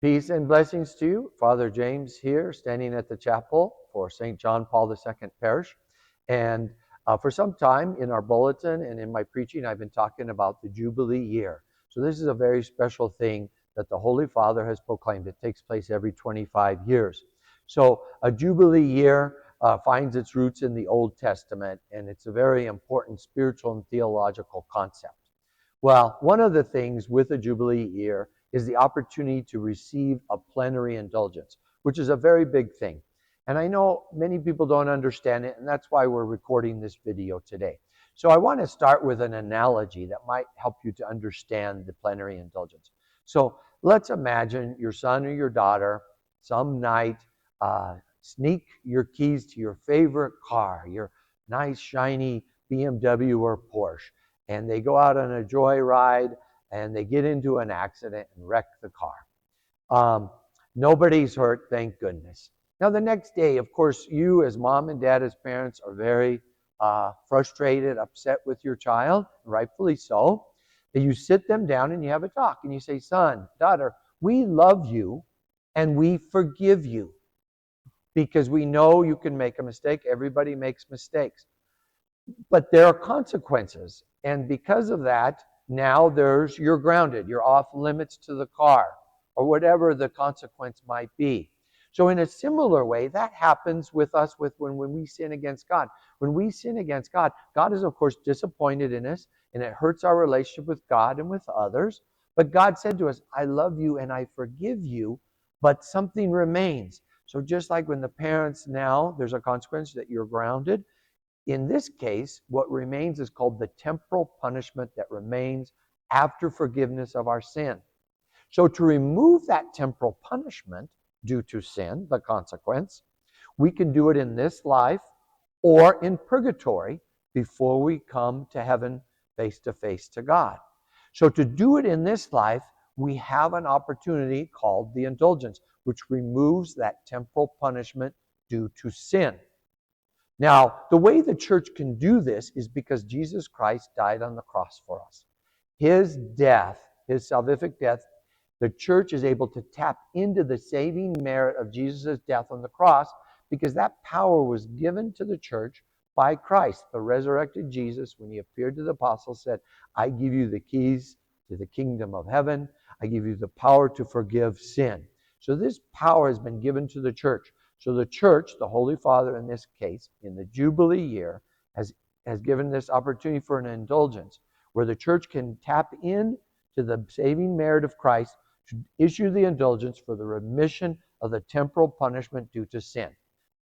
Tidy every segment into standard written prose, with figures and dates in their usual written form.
Peace and blessings to you. Father James here, standing at the chapel for St. John Paul II Parish. And for some time in our bulletin and in my preaching, I've been talking about the Jubilee year. So this is a very special thing that the Holy Father has proclaimed. It takes place every 25 years. So a Jubilee year finds its roots in the Old Testament, and it's a very important spiritual and theological concept. Well, one of the things with a Jubilee year is the opportunity to receive a plenary indulgence, which is a very big thing. And I know many people don't understand it, and that's why we're recording this video today. So I want to start with an analogy that might help you to understand the plenary indulgence. So let's imagine your son or your daughter some night sneak your keys to your favorite car, your nice shiny BMW or Porsche, and they go out on a joyride and they get into an accident and wreck the car. Nobody's hurt, thank goodness. Now the next day, of course, you as mom and dad, as parents, are very frustrated, upset with your child, rightfully so. And you sit them down and you have a talk and you say, son, daughter, we love you and we forgive you because we know you can make a mistake. Everybody makes mistakes. But there are consequences. And because of that, now you're grounded. You're off limits to the car or whatever the consequence might be. So in a similar way, that happens with us when we sin against God. When we sin against God, God is, of course, disappointed in us, and it hurts our relationship with God and with others. But God said to us, I love you and I forgive you, but something remains. So just like when the parents now, there's a consequence that you're grounded. In this case, what remains is called the temporal punishment that remains after forgiveness of our sin. So to remove that temporal punishment due to sin, the consequence, we can do it in this life or in purgatory before we come to heaven face to face to God. So to do it in this life, we have an opportunity called the indulgence, which removes that temporal punishment due to sin. Now, the way the church can do this is because Jesus Christ died on the cross for us. His death, his salvific death, the church is able to tap into the saving merit of Jesus' death on the cross because that power was given to the church by Christ. The resurrected Jesus, when he appeared to the apostles, said, I give you the keys to the kingdom of heaven. I give you the power to forgive sin. So this power has been given to the church. So the church, the Holy Father in this case, in the Jubilee year, has given this opportunity for an indulgence where the church can tap in to the saving merit of Christ to issue the indulgence for the remission of the temporal punishment due to sin.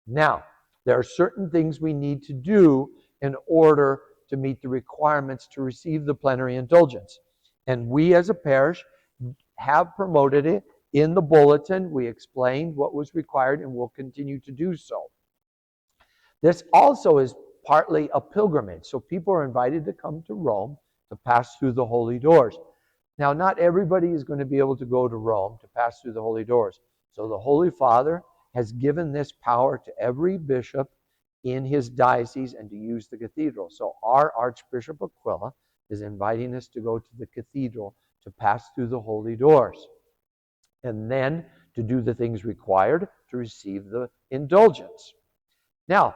Now, there are certain things we need to do in order to meet the requirements to receive the plenary indulgence. And we as a parish have promoted it. In the bulletin, we explained what was required and will continue to do so. This also is partly a pilgrimage. So people are invited to come to Rome to pass through the holy doors. Now, not everybody is going to be able to go to Rome to pass through the holy doors. So the Holy Father has given this power to every bishop in his diocese and to use the cathedral. So our Archbishop Aquila is inviting us to go to the cathedral to pass through the holy doors, and then to do the things required to receive the indulgence. Now,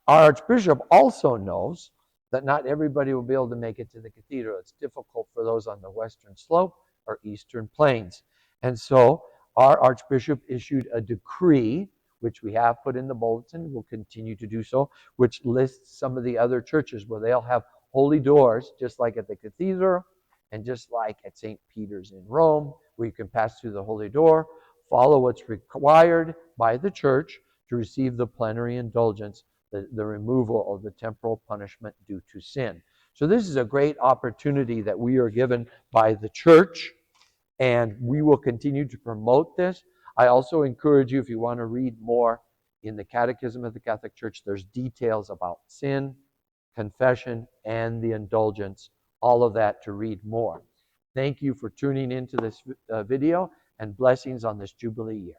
our Archbishop also knows that not everybody will be able to make it to the cathedral. It's difficult for those on the western slope or eastern plains. And so our Archbishop issued a decree, which we have put in the bulletin, we'll continue to do so, which lists some of the other churches where they'll have holy doors, just like at the cathedral, and just like at St. Peter's in Rome, where you can pass through the holy door, follow what's required by the church to receive the plenary indulgence, the removal of the temporal punishment due to sin. So this is a great opportunity that we are given by the church, and we will continue to promote this. I also encourage you, if you want to read more in the Catechism of the Catholic Church, there's details about sin, confession, and the indulgence, all of that to read more. Thank you for tuning into this video, and blessings on this Jubilee year.